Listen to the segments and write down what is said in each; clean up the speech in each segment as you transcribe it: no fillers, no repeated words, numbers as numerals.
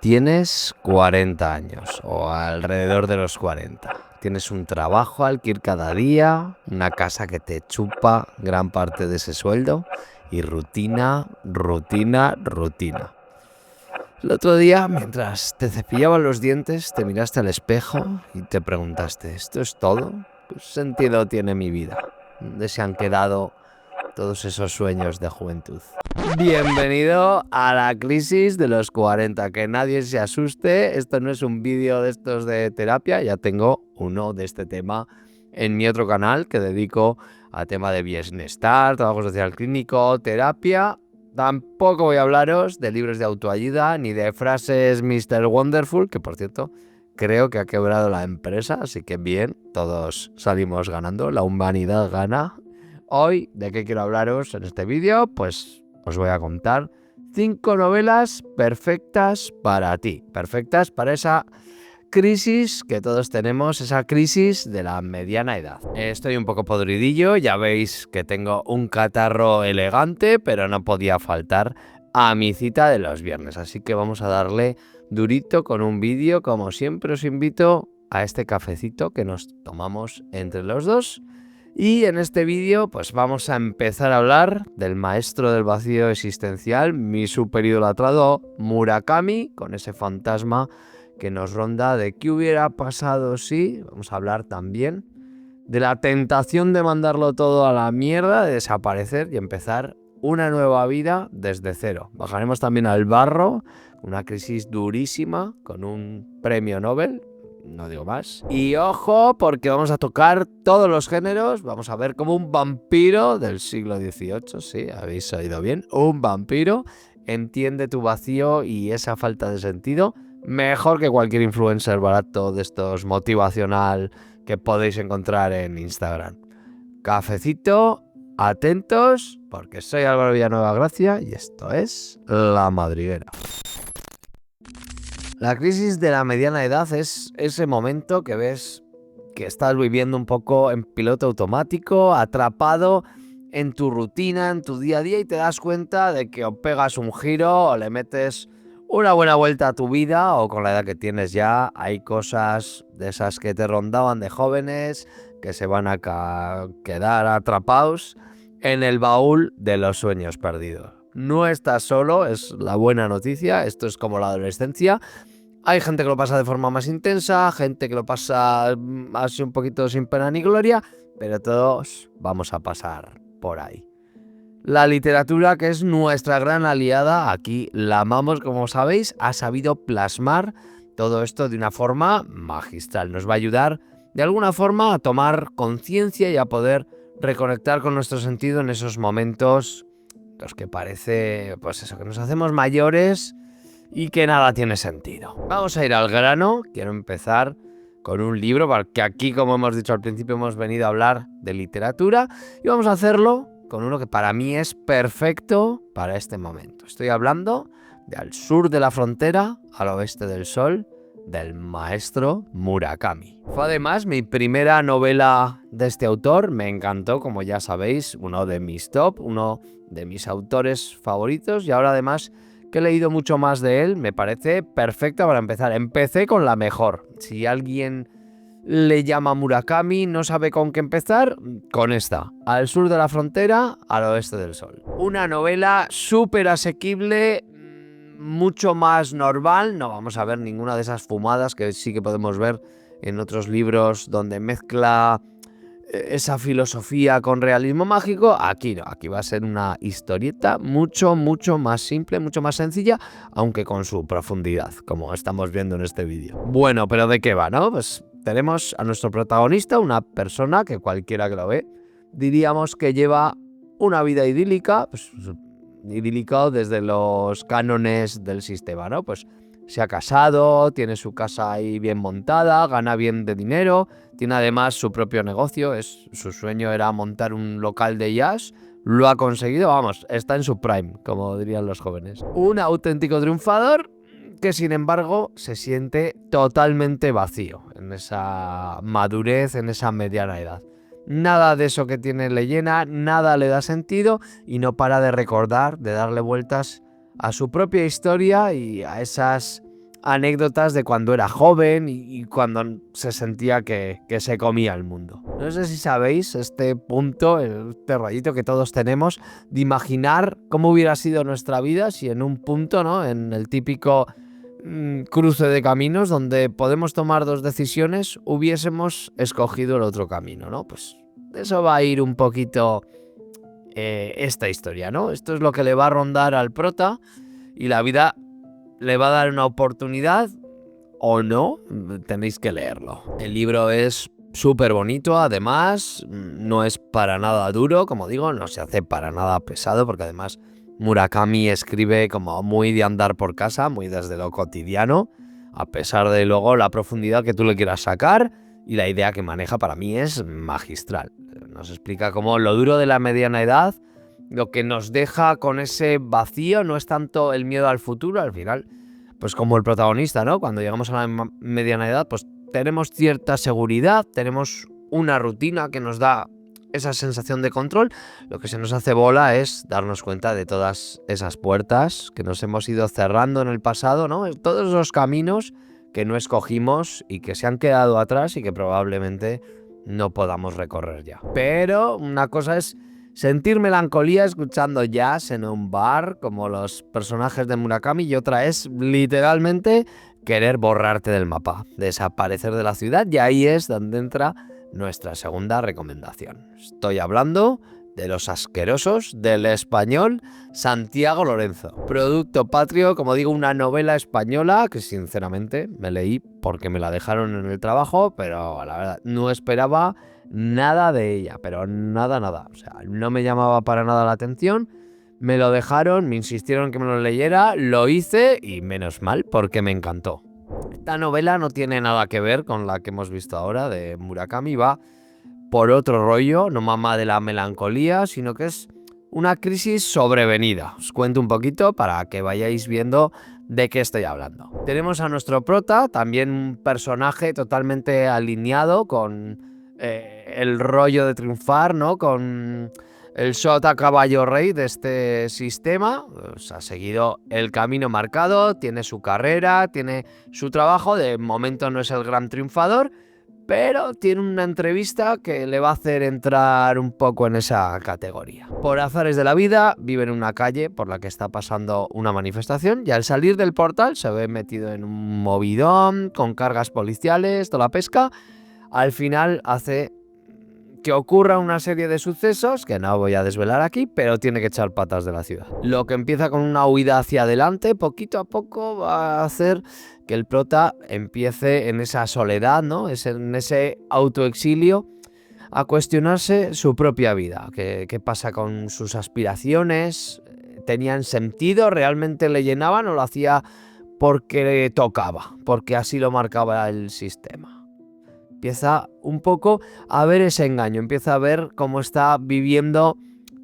Tienes 40 años o alrededor de los 40. Tienes un trabajo al que ir cada día, una casa que te chupa gran parte de ese sueldo y rutina. El otro día, mientras te cepillaban los dientes, te miraste al espejo y te preguntaste, ¿esto es todo? ¿Qué sentido tiene mi vida? ¿Dónde se han quedado todos esos sueños de juventud? Bienvenido a la crisis de los 40, que nadie se asuste, esto no es un vídeo de estos de terapia, ya tengo uno de este tema en mi otro canal que dedico a tema de bienestar, trabajo social clínico, terapia. Tampoco voy a hablaros de libros de autoayuda ni de frases Mr. Wonderful, que por cierto creo que ha quebrado la empresa, así que bien, todos salimos ganando, la humanidad gana. Hoy, ¿de qué quiero hablaros en este vídeo? Pues os voy a contar 5 novelas perfectas para ti, perfectas para esa crisis que todos tenemos, esa crisis de la mediana edad. Estoy un poco podridillo, ya veis que tengo un catarro elegante, pero no podía faltar a mi cita de los viernes, así que vamos a darle durito con un vídeo. Como siempre os invito a este cafecito que nos tomamos entre los dos. Y en este vídeo pues vamos a empezar a hablar del maestro del vacío existencial, mi super idolatrado Murakami, con ese fantasma que nos ronda de qué hubiera pasado si. Vamos a hablar también de la tentación de mandarlo todo a la mierda, de desaparecer y empezar una nueva vida desde cero. Bajaremos también al barro, una crisis durísima con un premio Nobel. No digo más. Y ojo, porque vamos a tocar todos los géneros. Vamos a ver cómo un vampiro del siglo XVIII, sí, habéis oído bien, un vampiro entiende tu vacío y esa falta de sentido mejor que cualquier influencer barato de estos motivacional que podéis encontrar en Instagram. Cafecito, atentos, porque soy Álvaro Villanueva Gracia y esto es La Madriguera. La crisis de la mediana edad es ese momento que ves que estás viviendo un poco en piloto automático, atrapado en tu rutina, en tu día a día, y te das cuenta de que o pegas un giro o le metes una buena vuelta a tu vida, o con la edad que tienes ya hay cosas de esas que te rondaban de jóvenes que se van a quedar atrapados en el baúl de los sueños perdidos. No estás solo, es la buena noticia, esto es como la adolescencia. Hay gente que lo pasa de forma más intensa, gente que lo pasa así un poquito sin pena ni gloria, pero todos vamos a pasar por ahí. La literatura, que es nuestra gran aliada, aquí la amamos, como sabéis, ha sabido plasmar todo esto de una forma magistral. Nos va a ayudar de alguna forma a tomar conciencia y a poder reconectar con nuestro sentido en esos momentos los que parece, pues eso, que nos hacemos mayores y que nada tiene sentido. Vamos a ir al grano. Quiero empezar con un libro, porque aquí, como hemos dicho al principio, hemos venido a hablar de literatura y vamos a hacerlo con uno que para mí es perfecto para este momento. Estoy hablando de Al sur de la frontera, al oeste del sol, del maestro Murakami. Fue además mi primera novela de este autor, me encantó, como ya sabéis, uno de mis top, uno de mis autores favoritos, y ahora además que he leído mucho más de él, me parece perfecta para empezar. Empecé con la mejor. Si alguien le llama Murakami, no sabe con qué empezar, con esta. Al sur de la frontera, al oeste del sol. Una novela súper asequible, mucho más normal. No vamos a ver ninguna de esas fumadas que sí que podemos ver en otros libros donde mezcla esa filosofía con realismo mágico. Aquí no, aquí va a ser una historieta mucho más simple, mucho más sencilla, aunque con su profundidad, como estamos viendo en este vídeo. Bueno, pero ¿de qué va, no? Pues tenemos a nuestro protagonista, una persona que cualquiera que lo ve, diríamos que lleva una vida idílica, pues idílico desde los cánones del sistema, ¿no? Pues se ha casado, tiene su casa ahí bien montada, gana bien de dinero, tiene además su propio negocio, su sueño era montar un local de jazz, lo ha conseguido, vamos, está en su prime, como dirían los jóvenes. Un auténtico triunfador que sin embargo se siente totalmente vacío en esa madurez, en esa mediana edad. Nada de eso que tiene le llena, nada le da sentido y no para de recordar, de darle vueltas a su propia historia y a esas anécdotas de cuando era joven y cuando se sentía que se comía el mundo. No sé si sabéis este punto, este rollito que todos tenemos de imaginar cómo hubiera sido nuestra vida si en un punto, ¿no? En el típico cruce de caminos donde podemos tomar dos decisiones, hubiésemos escogido el otro camino, ¿no? Pues de eso va a ir un poquito esta historia, ¿no? Esto es lo que le va a rondar al prota y la vida le va a dar una oportunidad o no, tenéis que leerlo. El libro es súper bonito, además, no es para nada duro, como digo, no se hace para nada pesado, porque además Murakami escribe como muy de andar por casa, muy desde lo cotidiano, a pesar de luego la profundidad que tú le quieras sacar, y la idea que maneja para mí es magistral. Nos explica cómo lo duro de la mediana edad, lo que nos deja con ese vacío, no es tanto el miedo al futuro, al final, pues como el protagonista, ¿no? Cuando llegamos a la mediana edad, pues tenemos cierta seguridad, tenemos una rutina que nos da esa sensación de control. Lo que se nos hace bola es darnos cuenta de todas esas puertas que nos hemos ido cerrando en el pasado, ¿no? Todos esos caminos que no escogimos y que se han quedado atrás y que probablemente no podamos recorrer ya. Pero una cosa es sentir melancolía escuchando jazz en un bar como los personajes de Murakami y otra es literalmente querer borrarte del mapa, desaparecer de la ciudad, y ahí es donde entra nuestra segunda recomendación. Estoy hablando de Los asquerosos del español Santiago Lorenzo. Producto patrio, como digo, una novela española que sinceramente me leí porque me la dejaron en el trabajo, pero la verdad no esperaba nada de ella, pero nada. O sea, no me llamaba para nada la atención. Me lo dejaron, me insistieron que me lo leyera, lo hice y menos mal porque me encantó. Esta novela no tiene nada que ver con la que hemos visto ahora de Murakami, va por otro rollo, no mama de la melancolía, sino que es una crisis sobrevenida. Os cuento un poquito para que vayáis viendo de qué estoy hablando. Tenemos a nuestro prota, también un personaje totalmente alineado con el rollo de triunfar, ¿no? Con el sota caballo rey de este sistema. Pues ha seguido el camino marcado, tiene su carrera, tiene su trabajo, de momento no es el gran triunfador, pero tiene una entrevista que le va a hacer entrar un poco en esa categoría. Por azares de la vida, vive en una calle por la que está pasando una manifestación y al salir del portal se ve metido en un movidón con cargas policiales, toda la pesca. Al final hace que ocurra una serie de sucesos que no voy a desvelar aquí, pero tiene que echar patas de la ciudad. Lo que empieza con una huida hacia adelante, poquito a poco va a hacer que el prota empiece en esa soledad, ¿no? En ese autoexilio, a cuestionarse su propia vida. ¿Qué pasa con sus aspiraciones? ¿Tenían sentido? ¿Realmente le llenaban o lo hacía porque tocaba? Porque así lo marcaba el sistema. Empieza un poco a ver ese engaño, empieza a ver cómo está viviendo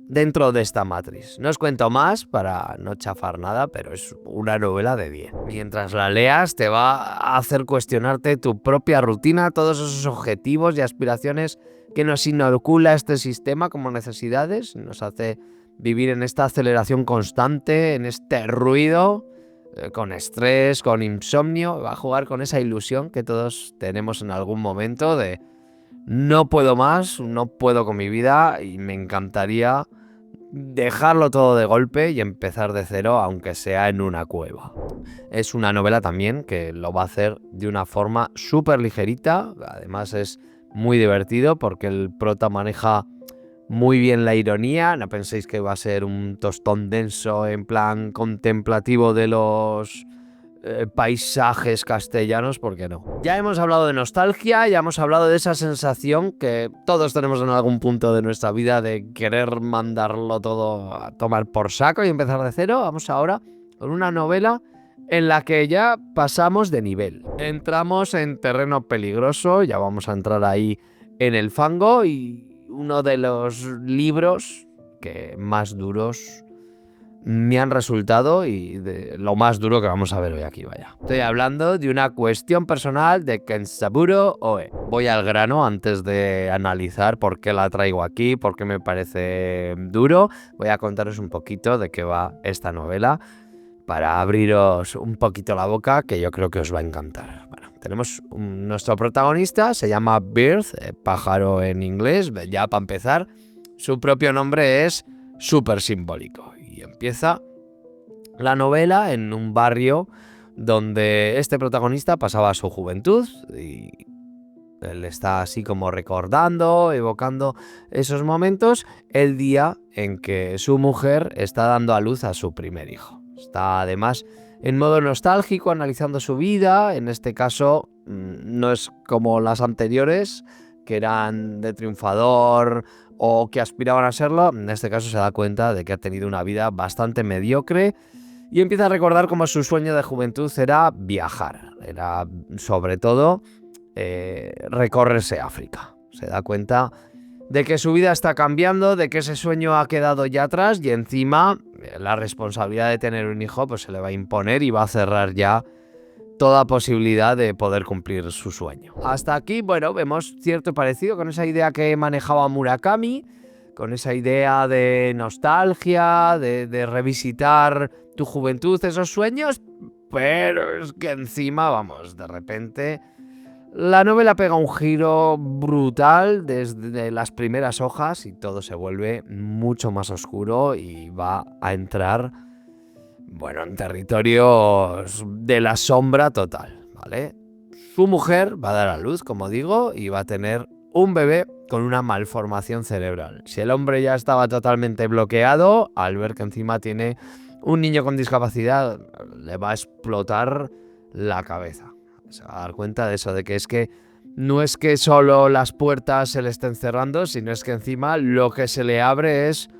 dentro de esta matriz. No os cuento más para no chafar nada, pero es una novela de 10. Mientras la leas te va a hacer cuestionarte tu propia rutina, todos esos objetivos y aspiraciones que nos inocula este sistema como necesidades, nos hace vivir en esta aceleración constante, en este ruido, con estrés, con insomnio. Va a jugar con esa ilusión que todos tenemos en algún momento de no puedo más, no puedo con mi vida y me encantaría dejarlo todo de golpe y empezar de cero, aunque sea en una cueva. Es una novela también que lo va a hacer de una forma súper ligerita, además es muy divertido porque el prota maneja muy bien la ironía. No penséis que va a ser un tostón denso en plan contemplativo de los paisajes castellanos, porque no. Ya hemos hablado de nostalgia, ya hemos hablado de esa sensación que todos tenemos en algún punto de nuestra vida de querer mandarlo todo a tomar por saco y empezar de cero. Vamos ahora con una novela en la que ya pasamos de nivel. Entramos en terreno peligroso, ya vamos a entrar ahí en el fango, y uno de los libros que más duros me han resultado y de lo más duro que vamos a ver hoy aquí, vaya. Estoy hablando de una cuestión personal de Kensaburo Oe. Voy al grano antes de analizar por qué la traigo aquí, por qué me parece duro. Voy a contaros un poquito de qué va esta novela, para abriros un poquito la boca, que yo creo que os va a encantar. Bueno, tenemos nuestro protagonista, se llama Bird, pájaro en inglés. Ya para empezar, su propio nombre es súper simbólico. Y empieza la novela en un barrio donde este protagonista pasaba su juventud y él está así como recordando, evocando esos momentos, el día en que su mujer está dando a luz a su primer hijo. Está además en modo nostálgico, analizando su vida. En este caso no es como las anteriores, que eran de triunfador o que aspiraban a serlo. En este caso se da cuenta de que ha tenido una vida bastante mediocre y empieza a recordar cómo su sueño de juventud era viajar. Era sobre todo recorrerse África. Se da cuenta de que su vida está cambiando, de que ese sueño ha quedado ya atrás y encima la responsabilidad de tener un hijo pues se le va a imponer y va a cerrar ya toda posibilidad de poder cumplir su sueño. Hasta aquí, bueno, vemos cierto parecido con esa idea que manejaba Murakami, con esa idea de nostalgia, de revisitar tu juventud, esos sueños, pero es que encima, vamos, de repente la novela pega un giro brutal desde las primeras hojas y todo se vuelve mucho más oscuro y va a entrar, bueno, en territorios de la sombra total, ¿vale? Su mujer va a dar a luz, como digo, y va a tener un bebé con una malformación cerebral. Si el hombre ya estaba totalmente bloqueado, al ver que encima tiene un niño con discapacidad, le va a explotar la cabeza. Se va a dar cuenta de eso, de que no es que solo las puertas se le estén cerrando, sino es que encima lo que se le abre es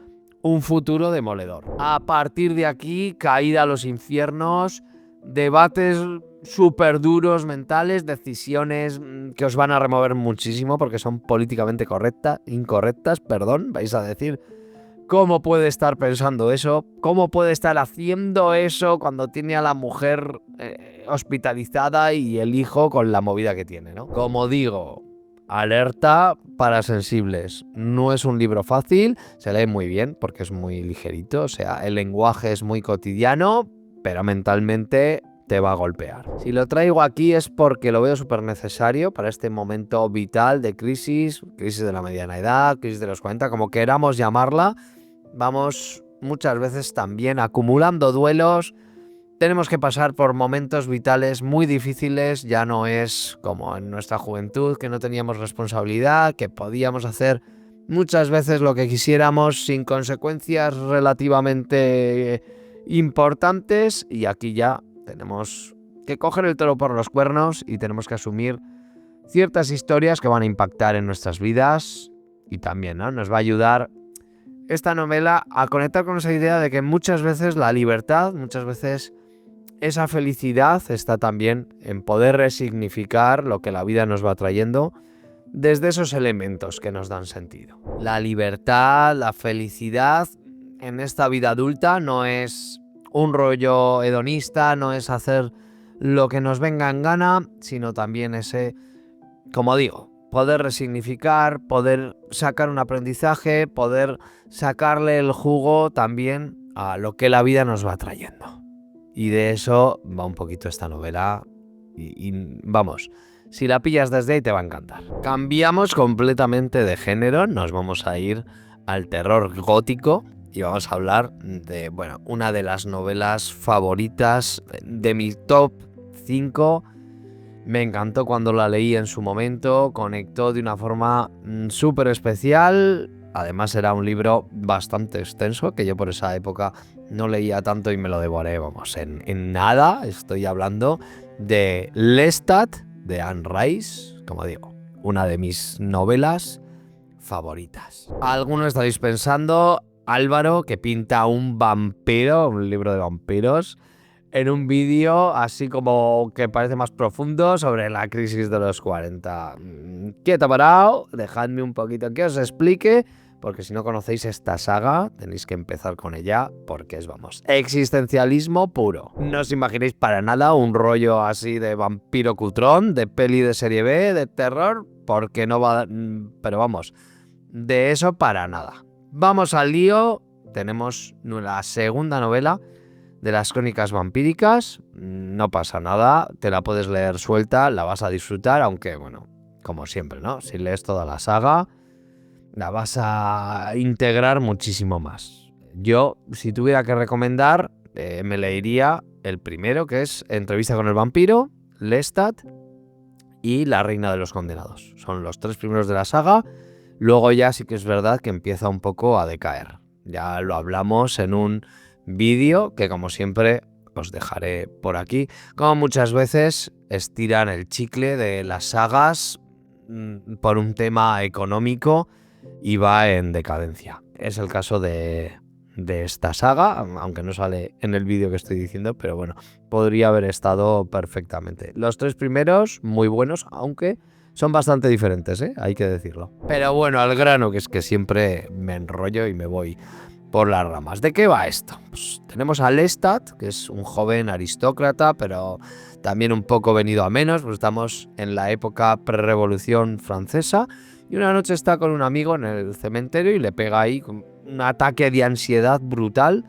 un futuro demoledor. A partir de aquí, caída a los infiernos, debates súper duros mentales, decisiones que os van a remover muchísimo porque son políticamente incorrectas, vais a decir. ¿Cómo puede estar pensando eso? ¿Cómo puede estar haciendo eso cuando tiene a la mujer hospitalizada y el hijo con la movida que tiene, ¿no? Como digo, alerta para sensibles. No es un libro fácil, se lee muy bien porque es muy ligerito, o sea, el lenguaje es muy cotidiano, pero mentalmente te va a golpear. Si lo traigo aquí es porque lo veo súper necesario para este momento vital de crisis de la mediana edad, crisis de los 40, como queramos llamarla. Vamos muchas veces también acumulando duelos, tenemos que pasar por momentos vitales muy difíciles, ya no es como en nuestra juventud que no teníamos responsabilidad, que podíamos hacer muchas veces lo que quisiéramos sin consecuencias relativamente importantes y aquí ya tenemos que coger el toro por los cuernos y tenemos que asumir ciertas historias que van a impactar en nuestras vidas y también, ¿no? Nos va a ayudar esta novela a conectar con esa idea de que muchas veces la libertad, muchas veces esa felicidad está también en poder resignificar lo que la vida nos va trayendo desde esos elementos que nos dan sentido. La libertad, la felicidad en esta vida adulta no es un rollo hedonista, no es hacer lo que nos venga en gana, sino también ese, como digo, poder resignificar, poder sacar un aprendizaje, poder sacarle el jugo también a lo que la vida nos va trayendo. Y de eso va un poquito esta novela y vamos, si la pillas desde ahí te va a encantar. Cambiamos completamente de género, nos vamos a ir al terror gótico y vamos a hablar de, bueno, una de las novelas favoritas de mi top 5. Me encantó cuando la leí en su momento, conectó de una forma súper especial. Además era un libro bastante extenso, que yo por esa época no leía tanto y me lo devoré, vamos, en nada. Estoy hablando de Lestat, de Anne Rice, como digo, una de mis novelas favoritas. Algunos estaréis pensando, Álvaro, que pinta un vampiro, un libro de vampiros, en un vídeo así como que parece más profundo sobre la crisis de los 40. Quieto parado, dejadme un poquito que os explique, porque si no conocéis esta saga, tenéis que empezar con ella, porque es, vamos, existencialismo puro. No os imaginéis para nada un rollo así de vampiro cutrón, de peli de serie B, de terror, porque no va... Pero vamos, de eso para nada. Vamos al lío, tenemos la segunda novela de las crónicas vampíricas, no pasa nada, te la puedes leer suelta, la vas a disfrutar, aunque bueno, como siempre, ¿no? Si lees toda la saga, la vas a integrar muchísimo más. Yo, si tuviera que recomendar, me leería el primero, que es Entrevista con el vampiro, Lestat y La reina de los condenados. Son los 3 primeros de la saga. Luego ya sí que es verdad que empieza un poco a decaer. Ya lo hablamos en un vídeo que, como siempre, os dejaré por aquí. Como muchas veces estiran el chicle de las sagas por un tema económico y va en decadencia. Es el caso de esta saga, aunque no sale en el vídeo que estoy diciendo, pero bueno, podría haber estado perfectamente. Los 3 primeros, muy buenos, aunque son bastante diferentes, hay que decirlo. Pero bueno, al grano, que es que siempre me enrollo y me voy por las ramas. ¿De qué va esto? Pues tenemos a Lestat, que es un joven aristócrata, pero también un poco venido a menos, pues estamos en la época pre-revolución francesa, y una noche está con un amigo en el cementerio y le pega ahí un ataque de ansiedad brutal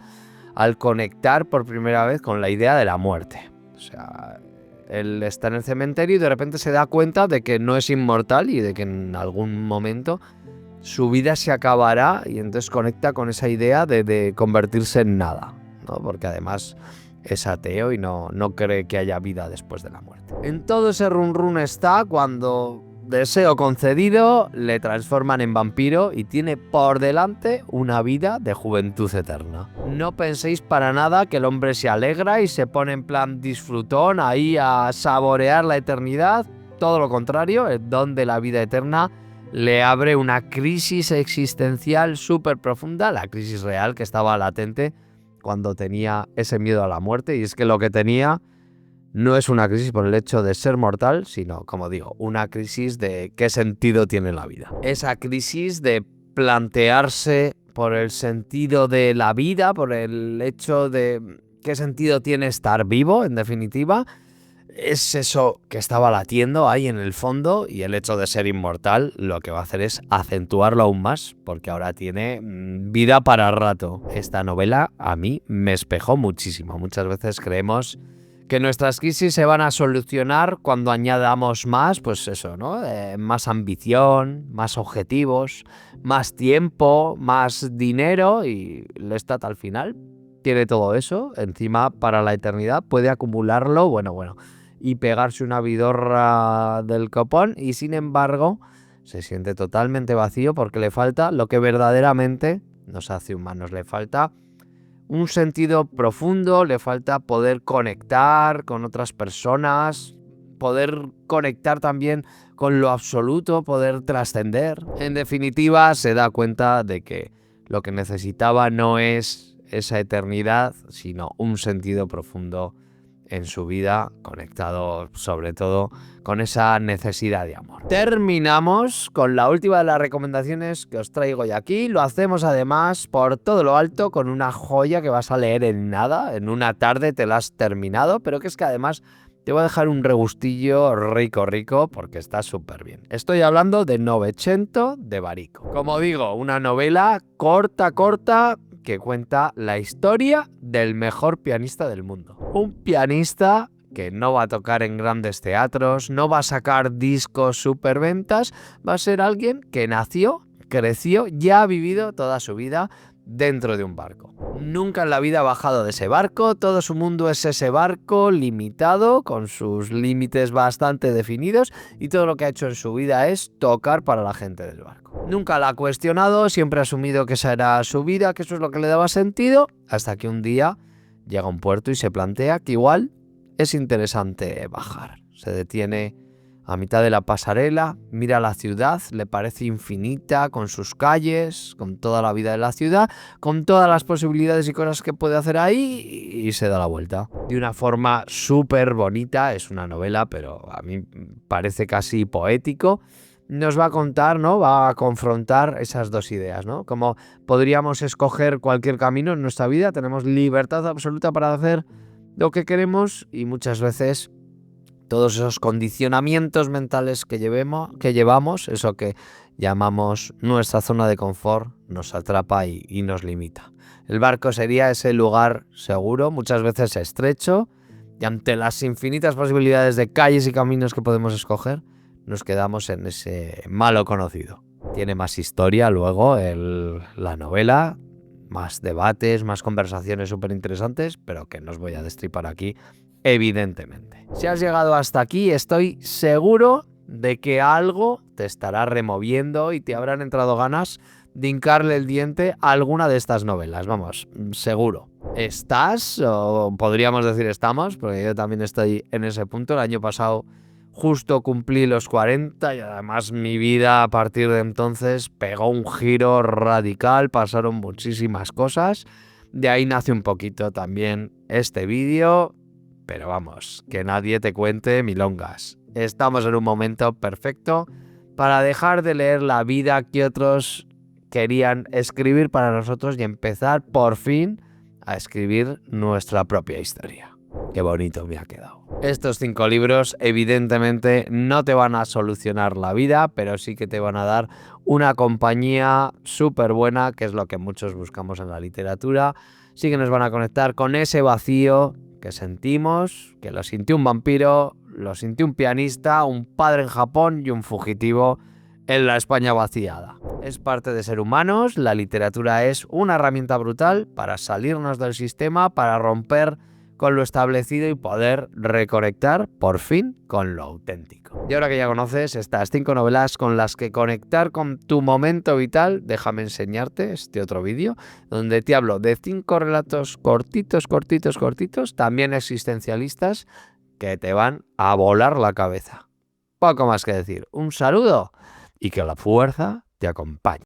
al conectar por primera vez con la idea de la muerte. O sea, él está en el cementerio y de repente se da cuenta de que no es inmortal y de que en algún momento su vida se acabará, y entonces conecta con esa idea de convertirse en nada, ¿no? Porque además es ateo y no cree que haya vida después de la muerte. En todo ese run está cuando, deseo concedido, le transforman en vampiro y tiene por delante una vida de juventud eterna. No penséis para nada que el hombre se alegra y se pone en plan disfrutón ahí a saborear la eternidad. Todo lo contrario, el don de la vida eterna le abre una crisis existencial súper profunda, la crisis real que estaba latente cuando tenía ese miedo a la muerte, y es que lo que tenía no es una crisis por el hecho de ser mortal, sino, como digo, una crisis de qué sentido tiene la vida. Esa crisis de plantearse por el sentido de la vida, por el hecho de qué sentido tiene estar vivo, en definitiva. Es eso que estaba latiendo ahí en el fondo, y el hecho de ser inmortal lo que va a hacer es acentuarlo aún más, porque ahora tiene vida para rato. Esta novela a mí me espejó muchísimo. Muchas veces creemos que nuestras crisis se van a solucionar cuando añadamos más, pues eso, ¿no? Más ambición, más objetivos, más tiempo, más dinero, y Lestat al final tiene todo eso. Encima, para la eternidad puede acumularlo, bueno, y pegarse una vidorra del copón, y sin embargo se siente totalmente vacío porque le falta lo que verdaderamente nos hace humanos. Le falta un sentido profundo, le falta poder conectar con otras personas, poder conectar también con lo absoluto, poder trascender. En definitiva, se da cuenta de que lo que necesitaba no es esa eternidad, sino un sentido profundo en su vida, conectado sobre todo con esa necesidad de amor. Terminamos con la última de las recomendaciones que os traigo hoy aquí. Lo hacemos además por todo lo alto con una joya que vas a leer en nada, en una tarde te la has terminado, pero que es que además te voy a dejar un regustillo rico porque está súper bien. Estoy hablando de Novecento de Barico. Como digo, una novela corta, que cuenta la historia del mejor pianista del mundo. Un pianista que no va a tocar en grandes teatros, no va a sacar discos superventas, va a ser alguien que nació, creció, ya ha vivido toda su vida dentro de un barco. Nunca en la vida ha bajado de ese barco, todo su mundo es ese barco limitado, con sus límites bastante definidos, y todo lo que ha hecho en su vida es tocar para la gente del barco. Nunca la ha cuestionado, siempre ha asumido que esa era su vida, que eso es lo que le daba sentido, hasta que un día llega a un puerto y se plantea que igual es interesante bajar. Se detiene a mitad de la pasarela, mira la ciudad, le parece infinita, con sus calles, con toda la vida de la ciudad, con todas las posibilidades y cosas que puede hacer ahí, y se da la vuelta. De una forma súper bonita, es una novela, pero a mí parece casi poético. Nos va a contar, ¿no? Va a confrontar esas dos ideas, ¿no? Como podríamos escoger cualquier camino en nuestra vida, tenemos libertad absoluta para hacer lo que queremos, y muchas veces todos esos condicionamientos mentales que llevamos, eso que llamamos nuestra zona de confort nos atrapa y nos limita. El barco sería ese lugar seguro, muchas veces estrecho, y ante las infinitas posibilidades de calles y caminos que podemos escoger, nos quedamos en ese malo conocido. Tiene más historia luego la novela, más debates, más conversaciones súper interesantes, pero que no os voy a destripar aquí, evidentemente. Si has llegado hasta aquí, estoy seguro de que algo te estará removiendo y te habrán entrado ganas de hincarle el diente a alguna de estas novelas, vamos, seguro. ¿Estás? O podríamos decir estamos, porque yo también estoy en ese punto. El año pasado justo cumplí los 40 y además mi vida a partir de entonces pegó un giro radical, pasaron muchísimas cosas. De ahí nace un poquito también este vídeo, pero vamos, que nadie te cuente milongas. Estamos en un momento perfecto para dejar de leer la vida que otros querían escribir para nosotros y empezar por fin a escribir nuestra propia historia. Qué bonito me ha quedado. Estos 5 libros evidentemente no te van a solucionar la vida, pero sí que te van a dar una compañía súper buena, que es lo que muchos buscamos en la literatura. Sí que nos van a conectar con ese vacío que sentimos, que lo sintió un vampiro, lo sintió un pianista, un padre en Japón y un fugitivo en la España vaciada. Es parte de ser humanos, la literatura es una herramienta brutal para salirnos del sistema, para romper con lo establecido y poder reconectar por fin con lo auténtico. Y ahora que ya conoces estas 5 novelas con las que conectar con tu momento vital, déjame enseñarte este otro vídeo donde te hablo de 5 relatos cortitos, también existencialistas, que te van a volar la cabeza. Poco más que decir. Un saludo y que la fuerza te acompañe.